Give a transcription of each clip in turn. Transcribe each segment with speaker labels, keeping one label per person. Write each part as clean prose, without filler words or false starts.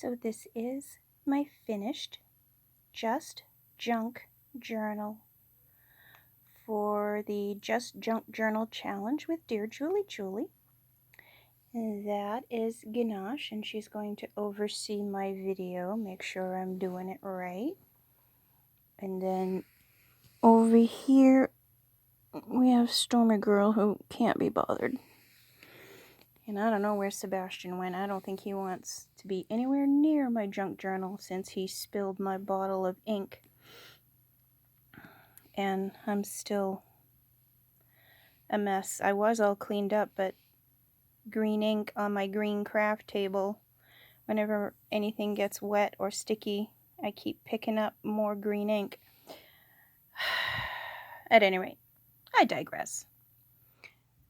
Speaker 1: So this is my finished Just Junk journal for the Just Junk Journal Challenge with Dearjuliejulie. That is Ganache, and she's going to oversee my video, make sure I'm doing it right. And then over here, we have Stormy Girl, who can't be bothered. And I don't know where Sebastian went. I don't think he wants to be anywhere near my junk journal since he spilled my bottle of ink. And I'm still a mess. I was all cleaned up, but green ink on my green craft table. Whenever anything gets wet or sticky, I keep picking up more green ink. At any rate, I digress,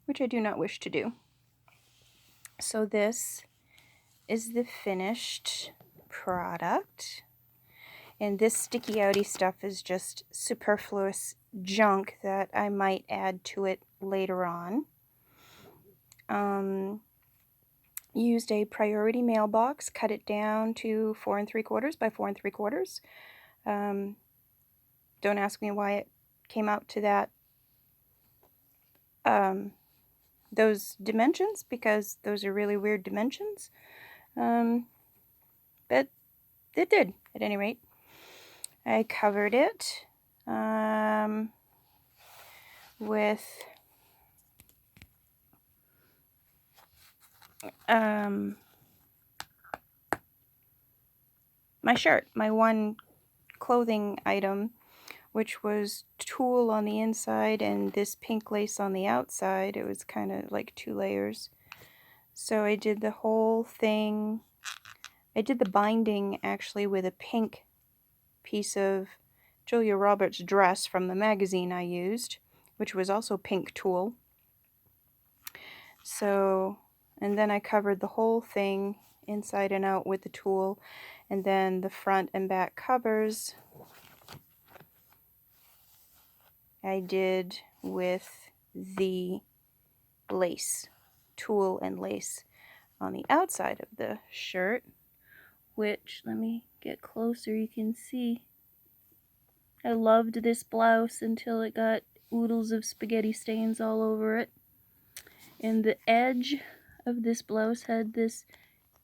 Speaker 1: which I do not wish to do. So this is the finished product. And this sticky outy stuff is just superfluous junk that I might add to it later on. Used a priority mailbox, cut it down to 4 3/4 by 4 3/4. Don't ask me why it came out to that those dimensions, because those are really weird dimensions. But it did, at any rate. I covered it with my shirt, my one clothing item, which was tulle on the inside and this pink lace on the outside. It was kind of like 2 layers. So I did the whole thing. I did the binding actually with a pink piece of Julia Roberts' dress from the magazine I used, which was also pink tulle. So, and then I covered the whole thing inside and out with the tulle, and then the front and back covers I did with the lace, tulle and lace on the outside of the shirt, which, let me get closer, you can see. I loved this blouse until it got oodles of spaghetti stains all over it. And the edge of this blouse had this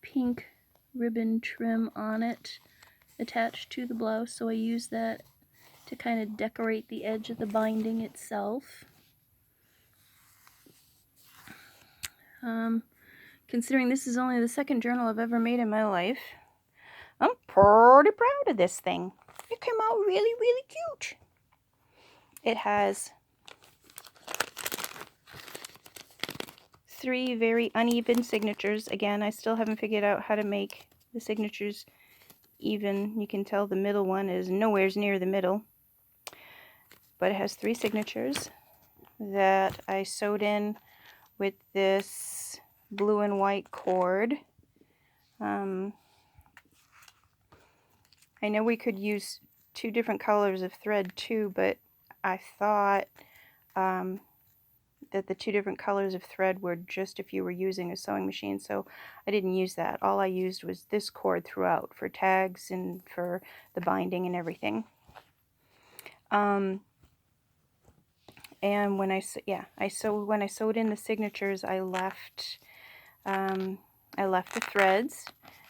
Speaker 1: pink ribbon trim on it attached to the blouse, so I used that to kind of decorate the edge of the binding itself. Considering this is only the second journal I've ever made in my life, I'm pretty proud of this thing. It came out really, really cute. It has 3 very uneven signatures. Again, I still haven't figured out how to make the signatures even. You can tell the middle one is nowhere near the middle. But it has 3 signatures that I sewed in with this blue and white cord. I know we could use 2 different colors of thread too, but I thought that the 2 different colors of thread were just if you were using a sewing machine, so I didn't use that. All I used was this cord throughout for tags and for the binding and everything. And when I sewed in the signatures, I left the threads,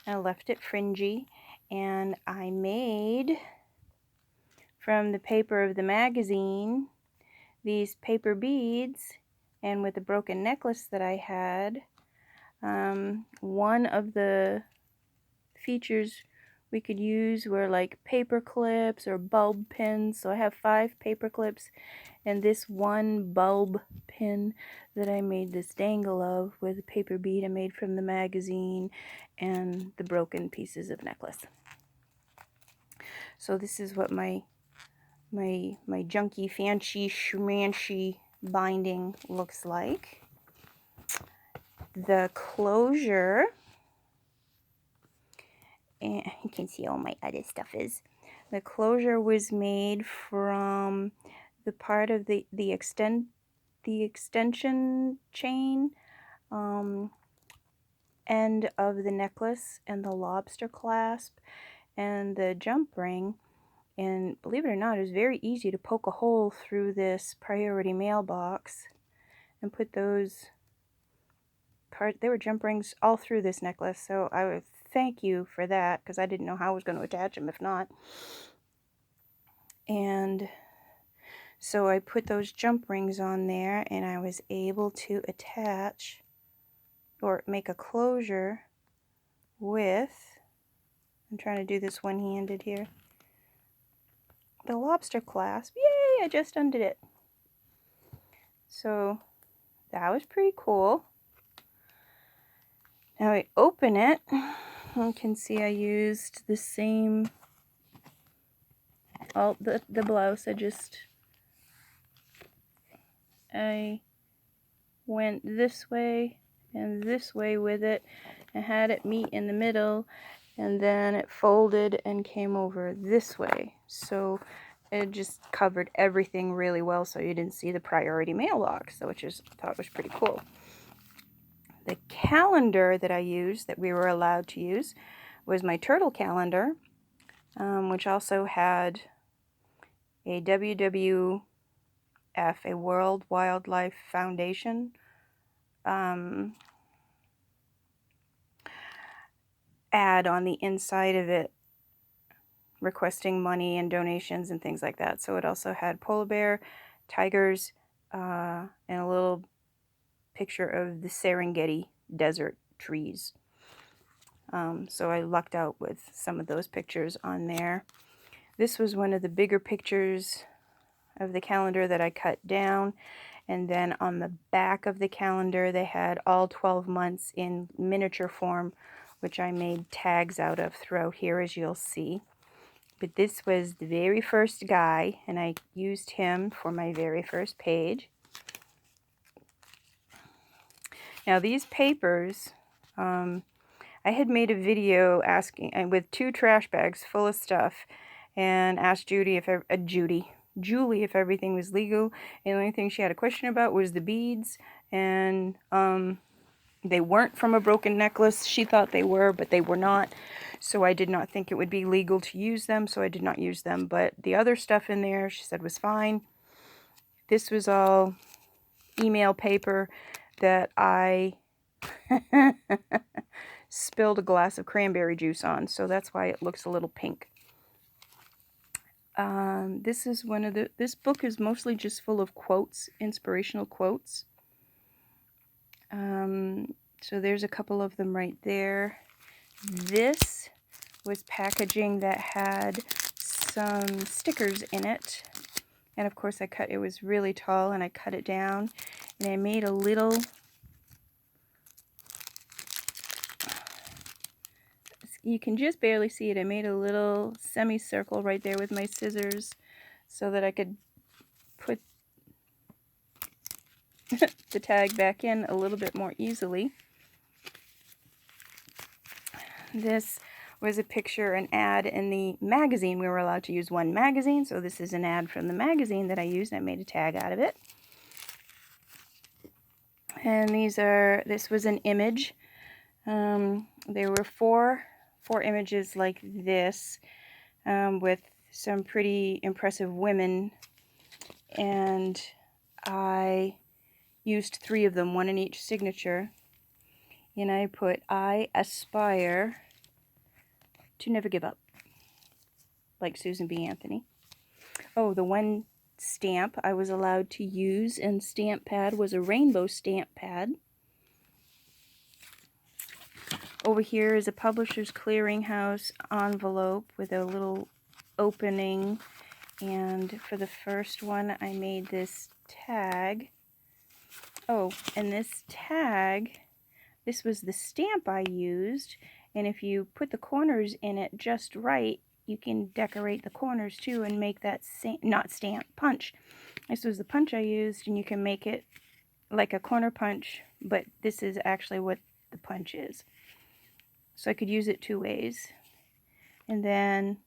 Speaker 1: and I left it fringy, and I made from the paper of the magazine these paper beads, and with the broken necklace that I had, one of the features we could use were like paper clips or bulb pins. So I have 5 paper clips and this one bulb pin that I made this dangle of with a paper bead I made from the magazine and the broken pieces of necklace. So this is what my junky, fancy, schmancy binding looks like. The closure, and you can see all my other stuff is. The closure was made from the part of the extension chain end of the necklace and the lobster clasp and the jump ring. And believe it or not, it was very easy to poke a hole through this priority mailbox and put those cards. There were jump rings all through this necklace, so I would thank you for that, because I didn't know how I was going to attach them if not. And so I put those jump rings on there, and I was able to attach or make a closure with, I'm trying to do this one-handed here, the lobster clasp. Yay, I just undid it. So that was pretty cool. Now I open it, you can see I used the same, the blouse. I went this way and this way with it and had it meet in the middle, and then it folded and came over this way. So it just covered everything really well, so you didn't see the priority mailbox, which I thought was pretty cool. The calendar that I used, that we were allowed to use, was my turtle calendar, which also had a WWF, a World Wildlife Foundation, ad on the inside of it requesting money and donations and things like that. So it also had polar bear, tigers, and a little picture of the Serengeti desert trees. So I lucked out with some of those pictures on there. This was one of the bigger pictures of the calendar that I cut down. And then on the back of the calendar, they had all 12 months in miniature form, which I made tags out of throughout here, as you'll see. But this was the very first guy, and I used him for my very first page. Now these papers, I had made a video asking, with 2 trash bags full of stuff, and asked Julie if everything was legal. And the only thing she had a question about was the beads, and they weren't from a broken necklace. She thought they were, but they were not. So I did not think it would be legal to use them, so I did not use them. But the other stuff in there, she said was fine. This was all email paper that I spilled a glass of cranberry juice on, so that's why it looks a little pink. This book is mostly just full of quotes, inspirational quotes. So there's a couple of them right there. This was packaging that had some stickers in it. And of course it was really tall, and I cut it down. And I made a little, you can just barely see it, I made a little semicircle right there with my scissors so that I could put the tag back in a little bit more easily. This was a picture, an ad in the magazine. We were allowed to use one magazine, so this is an ad from the magazine that I used, and I made a tag out of it. And this was an image. There were four images like this, with some pretty impressive women, and I used 3 of them, one in each signature. And I put, "I aspire to never give up," like Susan B. Anthony. Oh, the one stamp I was allowed to use in stamp pad was a rainbow stamp pad. Over here is a Publishers Clearinghouse envelope with a little opening, and for the first one I made this tag. Oh, and this tag, this was the stamp I used, and if you put the corners in it just right, you can decorate the corners too and make that punch. This was the punch I used, and you can make it like a corner punch, but this is actually what the punch is. So I could use it 2 ways. And then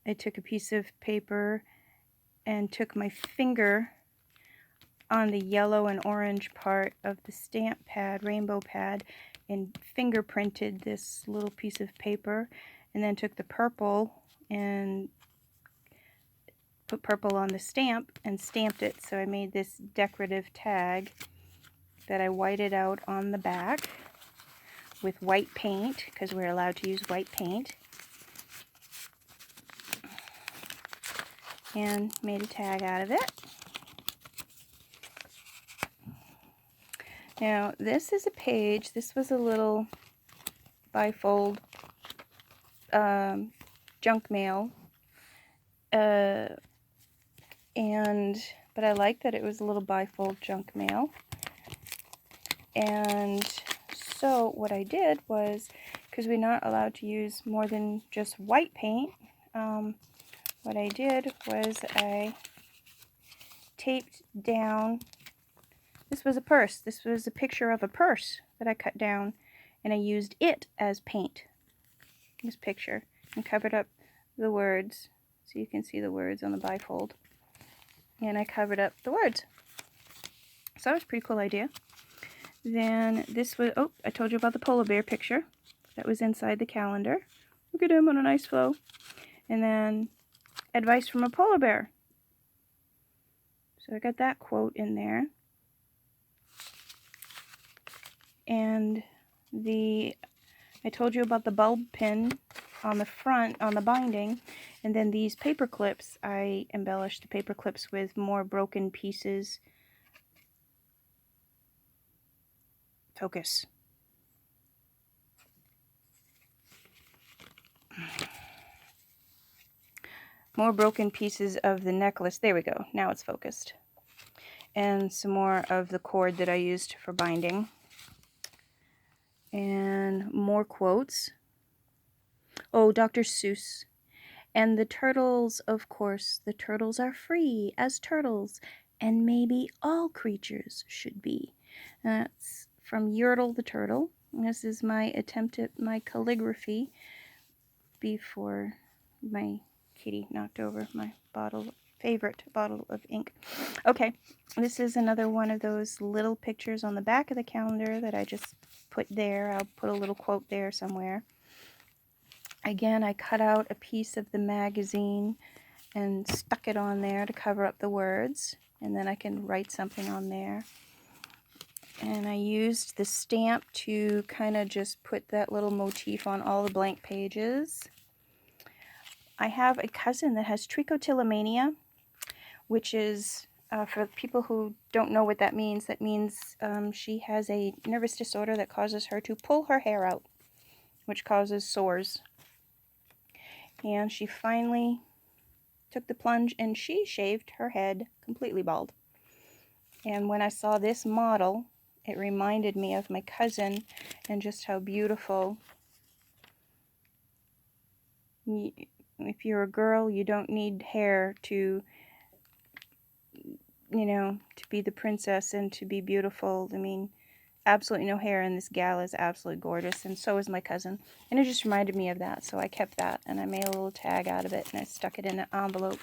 Speaker 1: I took a piece of paper and took my finger on the yellow and orange part of the stamp pad, rainbow pad, and fingerprinted this little piece of paper, and then took the purple and put purple on the stamp and stamped it. So I made this decorative tag that I whited out on the back with white paint, because we're allowed to use white paint, and made a tag out of it. Now this is a page, this was a little bifold junk mail, but I liked that it was a little bifold junk mail. And so what I did was, because we're not allowed to use more than just white paint, what I did was I taped down, this was a purse, this was a picture of a purse that I cut down, and I used it as paint, this picture, and covered up the words, so you can see the words on the bifold, and I covered up the words. So that was a pretty cool idea. Then this was, oh, I told you about the polar bear picture that was inside the calendar. Look at him on a nice flow. And then advice from a polar bear. So I got that quote in there. And I told you about the bulb pin on the front, on the binding. And then these paper clips, I embellished the paper clips with more broken pieces. Focus. More broken pieces of the necklace. There we go. Now it's focused. And some more of the cord that I used for binding. And more quotes. Oh, Dr. Seuss. And the turtles, of course, the turtles are free as turtles, and maybe all creatures should be. That's from Yertle the Turtle. This is my attempt at my calligraphy before my kitty knocked over my favorite bottle of ink. Okay, this is another one of those little pictures on the back of the calendar that I just put there. I'll put a little quote there somewhere. Again, I cut out a piece of the magazine and stuck it on there to cover up the words, and then I can write something on there. And I used the stamp to kind of just put that little motif on all the blank pages. I have a cousin that has trichotillomania, which is, for people who don't know what that means she has a nervous disorder that causes her to pull her hair out, which causes sores. And she finally took the plunge and she shaved her head completely bald. And when I saw this model, it reminded me of my cousin and just how beautiful. If you're a girl, you don't need hair to, to be the princess and to be beautiful. I mean, absolutely no hair, and this gal is absolutely gorgeous, and so is my cousin. And it just reminded me of that, so I kept that, and I made a little tag out of it, and I stuck it in an envelope,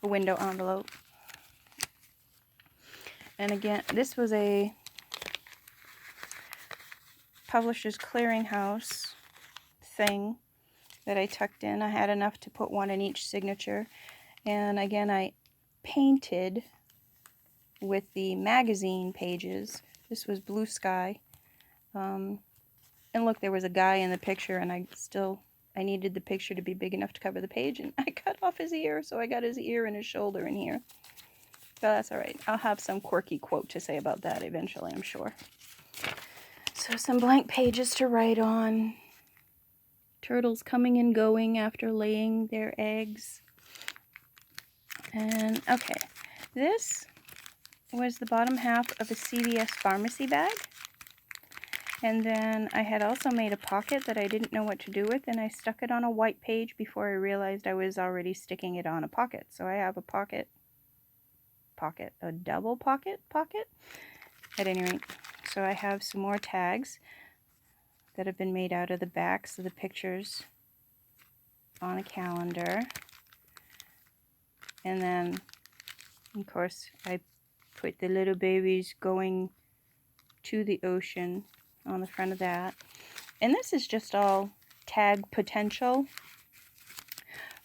Speaker 1: a window envelope. And again, this was a Publishers Clearinghouse thing that I tucked in. I had enough to put one in each signature. And again, I painted with the magazine pages. This was blue sky. And look, there was a guy in the picture, and I needed the picture to be big enough to cover the page, and I cut off his ear, so I got his ear and his shoulder in here. But that's all right. I'll have some quirky quote to say about that eventually, I'm sure. So some blank pages to write on. Turtles coming and going after laying their eggs. And okay, this was the bottom half of a CVS pharmacy bag. And then I had also made a pocket that I didn't know what to do with, and I stuck it on a white page before I realized I was already sticking it on a pocket. So I have a a double pocket at any rate. So I have some more tags that have been made out of the backs of the pictures on a calendar. And then, of course, I Put the little babies going to the ocean on the front of that. And this is just all tag potential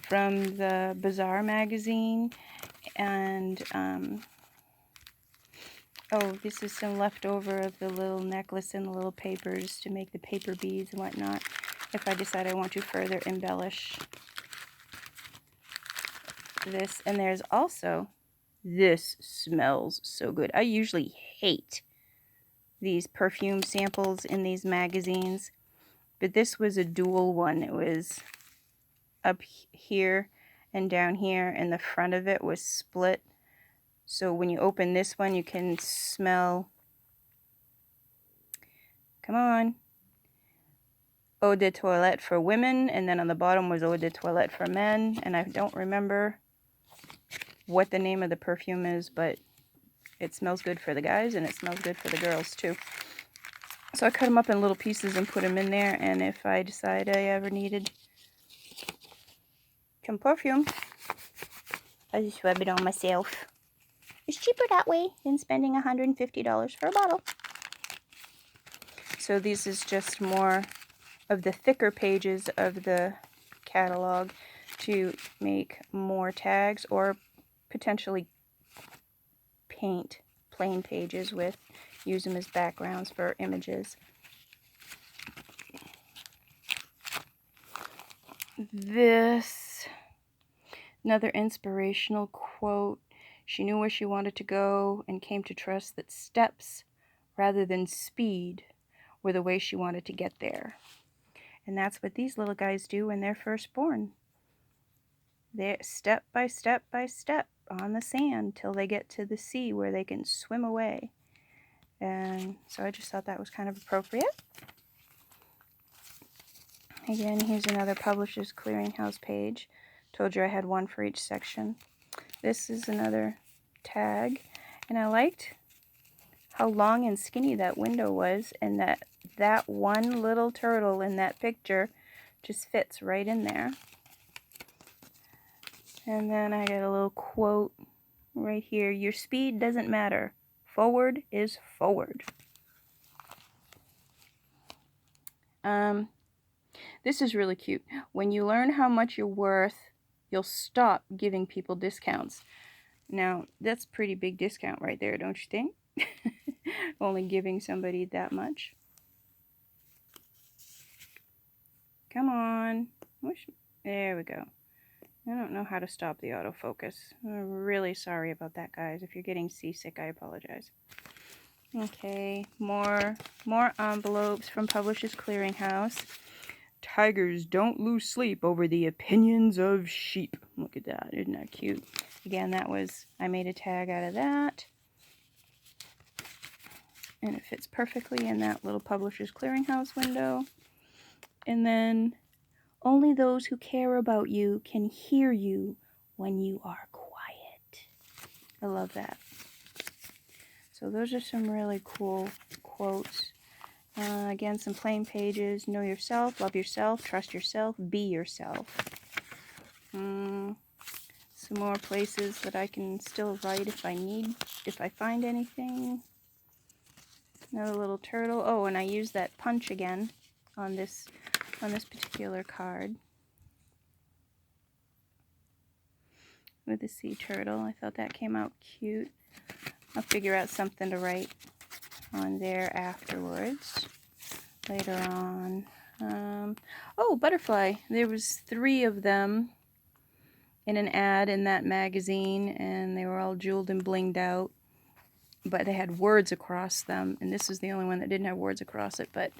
Speaker 1: from the Bazaar magazine. And oh, this is some leftover of the little necklace and the little papers to make the paper beads and whatnot, if I decide I want to further embellish this. And there's also, this smells so good. I usually hate these perfume samples in these magazines, but this was a dual one. It was up here and down here, and the front of it was split. So when you open this one, you can smell, come on, eau de toilette for women, and then on the bottom was eau de toilette for men. And I don't remember what the name of the perfume is, but it smells good for the guys and it smells good for the girls too. So I cut them up in little pieces and put them in there, and if I decide I ever needed some perfume, I just rub it on myself. It's cheaper that way than spending $150 for a bottle. So this is just more of the thicker pages of the catalog to make more tags, or potentially paint plain pages with, use them as backgrounds for images. This, another inspirational quote. She knew where she wanted to go and came to trust that steps rather than speed were the way she wanted to get there. And that's what these little guys do when they're first born. They're step by step by step on the sand till they get to the sea where they can swim away. And so I just thought that was kind of appropriate. Again, here's another Publishers Clearinghouse page. Told you I had one for each section. This is another tag, and I liked how long and skinny that window was, and that one little turtle in that picture just fits right in there. And then I got a little quote right here. Your speed doesn't matter. Forward is forward. This is really cute. When you learn how much you're worth, you'll stop giving people discounts. Now, that's a pretty big discount right there, don't you think? Only giving somebody that much. Come on. There we go. I don't know how to stop the autofocus. I'm really sorry about that, guys. If you're getting seasick, I apologize. Okay, more envelopes from Publishers Clearinghouse. Tigers don't lose sleep over the opinions of sheep. Look at that. Isn't that cute? Again, that was, I made a tag out of that. And it fits perfectly in that little Publishers Clearinghouse window. And then, only those who care about you can hear you when you are quiet. I love that. So those are some really cool quotes. Again, some plain pages. Know yourself, love yourself, trust yourself, be yourself. Some more places that I can still write if I find anything. Another little turtle. Oh, and I used that punch again on this particular card with the sea turtle. I thought that came out cute. I'll figure out something to write on there afterwards, later on. Oh, butterfly. There was 3 of them in an ad in that magazine, and they were all jeweled and blinged out, but they had words across them, and this was the only one that didn't have words across it. But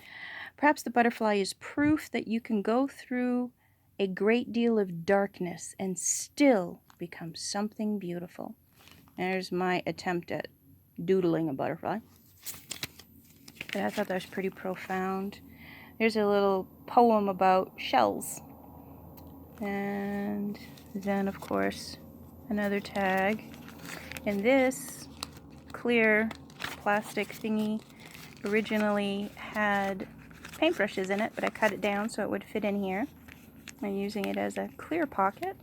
Speaker 1: perhaps the butterfly is proof that you can go through a great deal of darkness and still become something beautiful. There's my attempt at doodling a butterfly. But I thought that was pretty profound. There's a little poem about shells. And then, of course, another tag. And this clear plastic thingy originally had paintbrushes in it, but I cut it down so it would fit in here. I'm using it as a clear pocket.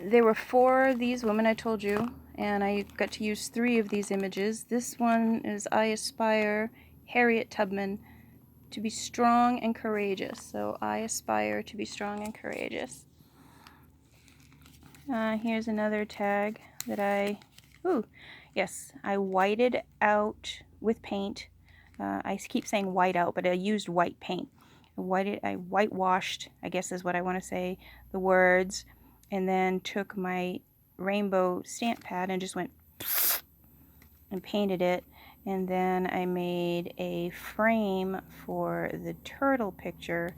Speaker 1: There were 4 of these women I told you and I got to use 3 of these images. This one is I aspire, Harriet Tubman, to be strong and courageous. So I aspire to be strong and courageous. Here's another tag that I whited out with paint. I keep saying white out, but I used white paint. I whitewashed, I guess is what I want to say, the words, and then took my rainbow stamp pad and just went and painted it. And then I made a frame for the turtle picture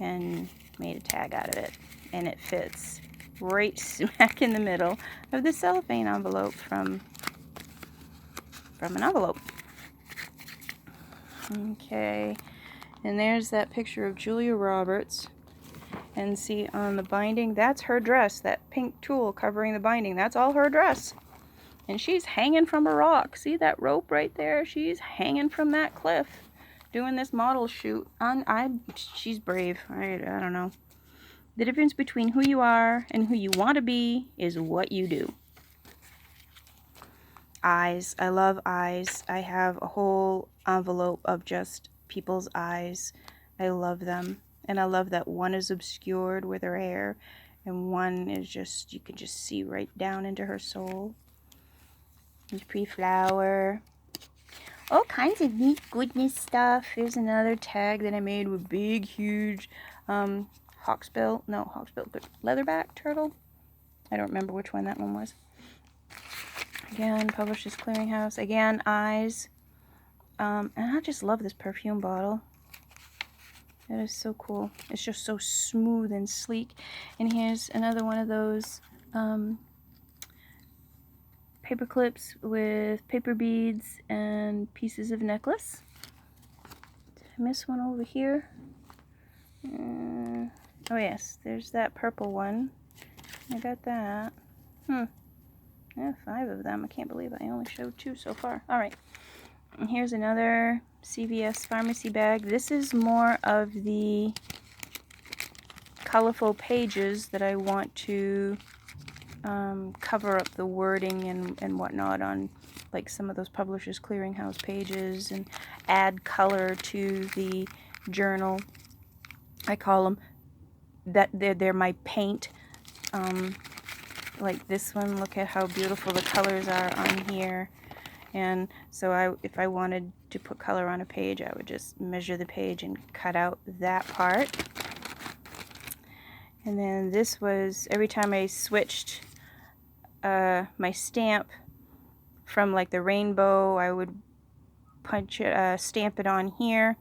Speaker 1: and made a tag out of it. And it fits right smack in the middle of the cellophane envelope from an envelope. Okay, and there's that picture of Julia Roberts. And see on the binding, that's her dress. That pink tulle covering the binding, that's all her dress. And she's hanging from a rock. See that rope right there? She's hanging from that cliff doing this model shoot. She's brave. I don't know. The difference between who you are and who you want to be is what you do. Eyes. I love eyes. I have a whole envelope of just people's eyes. I love them. And I love that one is obscured with her hair and one is just, you can just see right down into her soul. There's pre-flower. All kinds of neat goodness stuff. Here's another tag that I made with big, huge hawksbill, but leatherback turtle. I don't remember which one that one was. Again, Publishers Clearinghouse. Again, eyes. And I just love this perfume bottle. That is so cool. It's just so smooth and sleek. And here's another one of those paper clips with paper beads and pieces of necklace. Did I miss one over here? Oh yes, there's that purple one. I got that. Yeah, 5 of them. I can't believe I only showed 2 so far. Alright. And here's another CVS pharmacy bag. This is more of the colorful pages that I want to cover up the wording and whatnot on like some of those Publishers Clearinghouse pages and add color to the journal. I call them that they're my paint. Like this one, look at how beautiful the colors are on here. And so if I wanted to put color on a page, I would just measure the page and cut out that part. And then this was, every time I switched my stamp from like the rainbow, I would punch it, stamp it on here,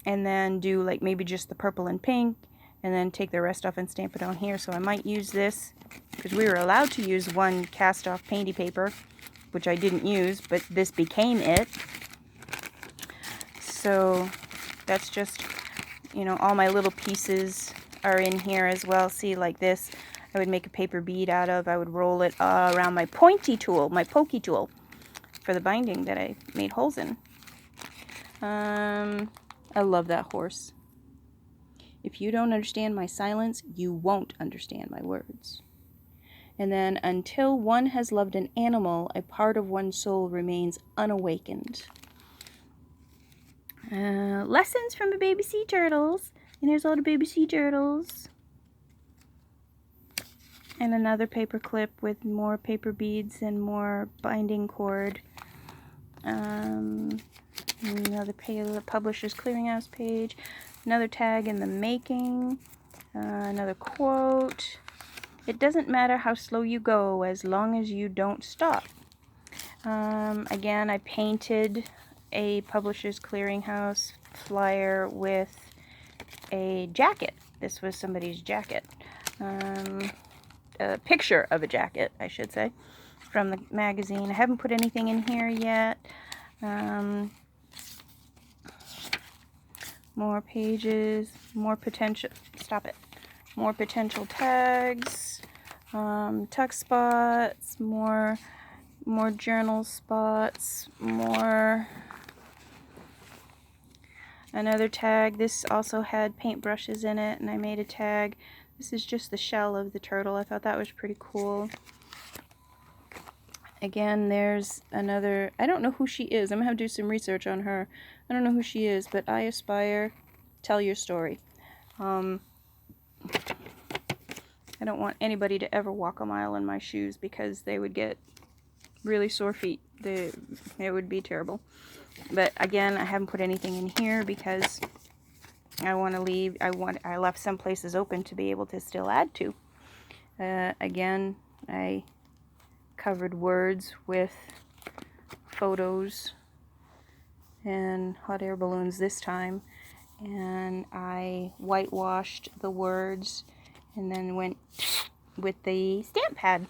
Speaker 1: and then do like maybe just the purple and pink, and then take the rest off and stamp it on here. So I might use this, because we were allowed to use one cast off painty paper, which I didn't use, but this became it. So that's just, you know, all my little pieces are in here as well. See, like this, I would make a paper bead out of. I would roll it around my pointy tool, my pokey tool, for the binding that I made holes in. I love that horse. If you don't understand my silence, you won't understand my words. And then, until one has loved an animal, a part of one's soul remains unawakened. Lessons from the baby sea turtles. And here's all the baby sea turtles. And another paper clip with more paper beads and more binding cord. Another Publishers Clearinghouse page. Another tag in the making. Another quote. It doesn't matter how slow you go as long as you don't stop. Again, I painted a Publishers Clearinghouse flyer with a jacket. This was somebody's jacket. A picture of a jacket, I should say, from the magazine. I haven't put anything in here yet. More pages, more potential, more potential tags, tuck spots, more journal spots, another tag. This also had paintbrushes in it, and I made a tag. This is just the shell of the turtle. I thought that was pretty cool. Again, there's another, I don't know who she is. I'm going to have to do some research on her. I don't know who she is, but I aspire, tell your story. I don't want anybody to ever walk a mile in my shoes because they would get really sore feet. It would be terrible. But again, I haven't put anything in here because I want to leave. I left some places open to be able to still add to. Again, I covered words with photos and hot air balloons this time, and I whitewashed the words and then went with the stamp pad.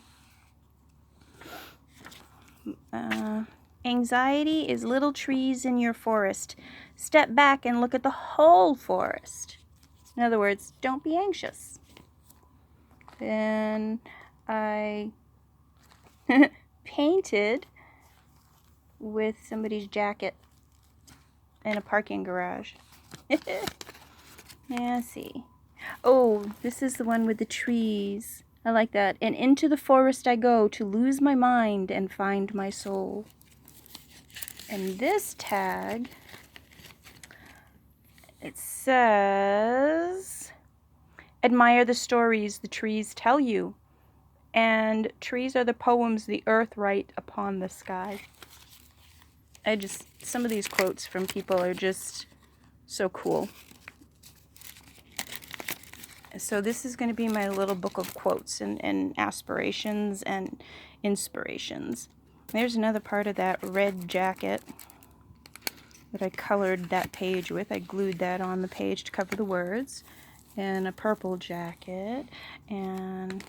Speaker 1: Anxiety is little trees in your forest. Step back and look at the whole forest. In other words, don't be anxious. Then I painted with somebody's jacket in a parking garage. Yeah, let's see. Oh, this is the one with the trees. I like that. And into the forest I go to lose my mind and find my soul. And this tag, it says, admire the stories the trees tell you. And trees are the poems the earth write upon the sky. Some of these quotes from people are just so cool. So this is going to be my little book of quotes and aspirations and inspirations. There's another part of that red jacket that I colored that page with. I glued that on the page to cover the words. And a purple jacket. And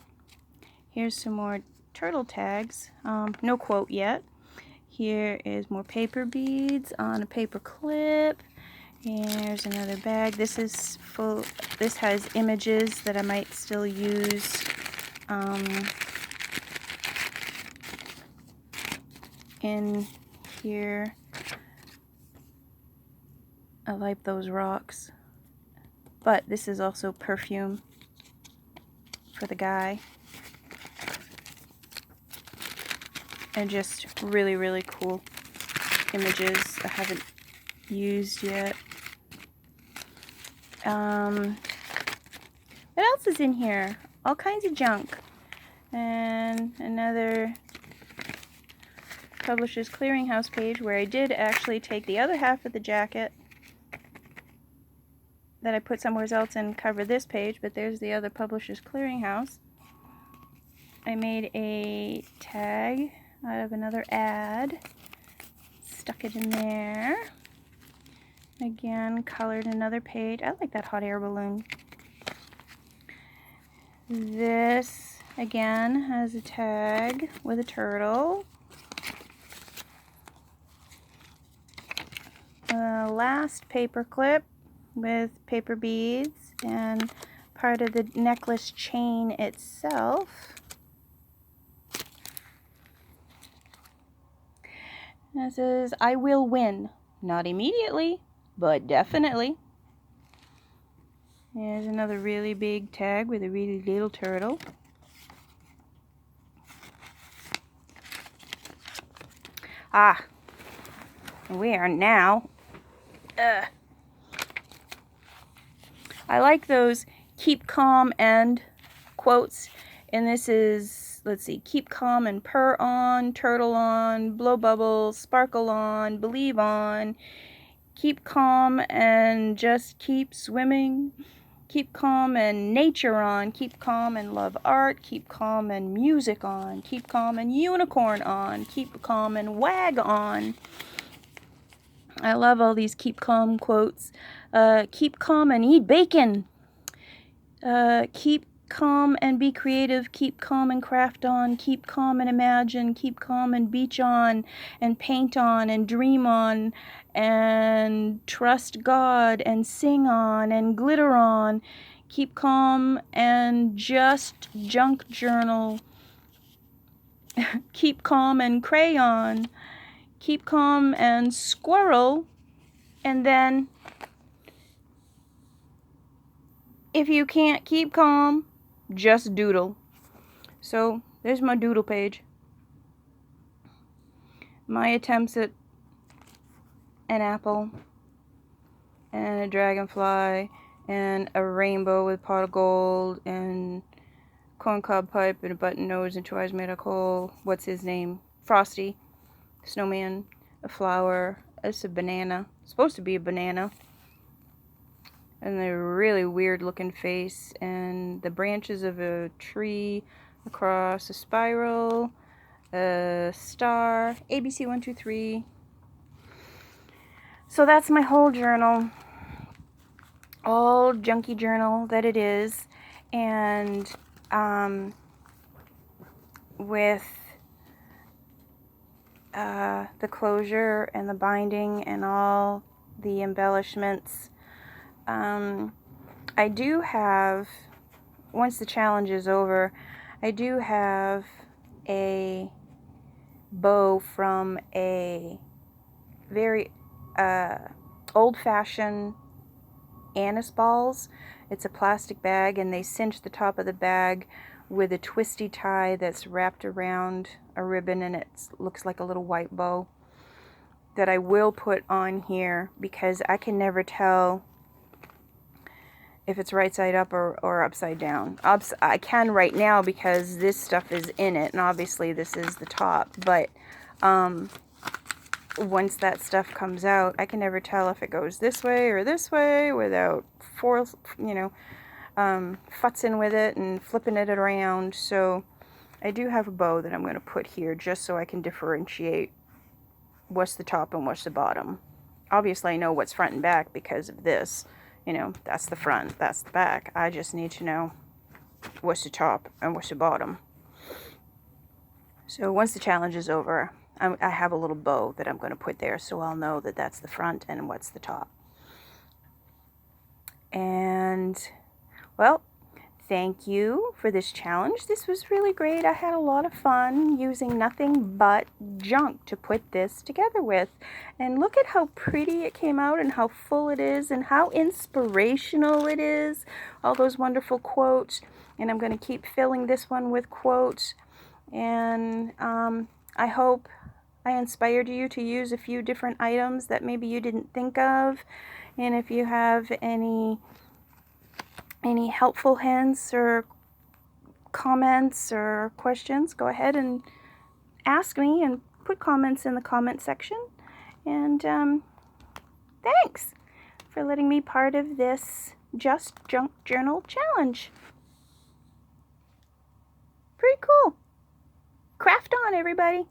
Speaker 1: here's some more turtle tags. No quote yet. Here is more paper beads on a paper clip. Here's another bag. This is full. This has images that I might still use in here. I like those rocks. But this is also perfume for the guy. And just really, really cool images I haven't used yet. What else is in here? All kinds of junk. And another Publishers Clearinghouse page where I did actually take the other half of the jacket that I put somewhere else and cover this page, but there's the other Publishers Clearinghouse. I made a tag out of another ad, stuck it in there. Again, colored another page. I like that hot air balloon. This, again, has a tag with a turtle. The last paper clip with paper beads and part of the necklace chain itself. This is, I will win. Not immediately, but definitely. Here's another really big tag with a really little turtle. Ah, we are now. I like those keep calm and quotes. And this is, let's see, keep calm and purr on, turtle on, blow bubbles, sparkle on, believe on. Keep calm and just keep swimming. Keep calm and nature on. Keep calm and love art. Keep calm and music on. Keep calm and unicorn on. Keep calm and wag on. I love all these keep calm quotes. Keep calm and eat bacon. Keep calm and be creative. Keep calm and craft on. Keep calm and imagine. Keep calm and beach on and paint on and dream on and trust God and sing on and glitter on. Keep calm and just junk journal. Keep calm and crayon. Keep calm and squirrel. And then, if you can't keep calm, just doodle. So, there's my doodle page. my attempts at an apple and a dragonfly and a rainbow with pot of gold and corncob pipe and a button nose and 2 eyes made of coal. What's his name? Frosty. Snowman. A flower. It's a banana. It's supposed to be a banana. And a really weird looking face. And the branches of a tree across a spiral. A star. ABC 1, 2, 3. So that's my whole journal. All junky journal that it is. And with the closure and the binding and all the embellishments. I do have, once the challenge is over, I do have a bow from a very old-fashioned anise balls. It's a plastic bag, and they cinch the top of the bag with a twisty tie that's wrapped around a ribbon, and it looks like a little white bow that I will put on here because I can never tell if it's right side up or upside down. I can right now because this stuff is in it, and obviously this is the top, but once that stuff comes out, I can never tell if it goes this way or this way without futzing with it and flipping it around. So I do have a bow that I'm going to put here just so I can differentiate what's the top and what's the bottom. Obviously I know what's front and back because of this. That's the front, that's the back. I just need to know what's the top and what's the bottom. So once the challenge is over, I have a little bow that I'm going to put there so I'll know that that's the front and what's the top. And, well, thank you for this challenge. This was really great. I had a lot of fun using nothing but junk to put this together with. And look at how pretty it came out and how full it is and how inspirational it is. All those wonderful quotes. And I'm going to keep filling this one with quotes. And I hope I inspired you to use a few different items that maybe you didn't think of. And if you have any helpful hints or comments or questions, go ahead and ask me and put comments in the comment section. And thanks for letting me part of this Just Junk Journal challenge. Pretty cool. Craft on, everybody.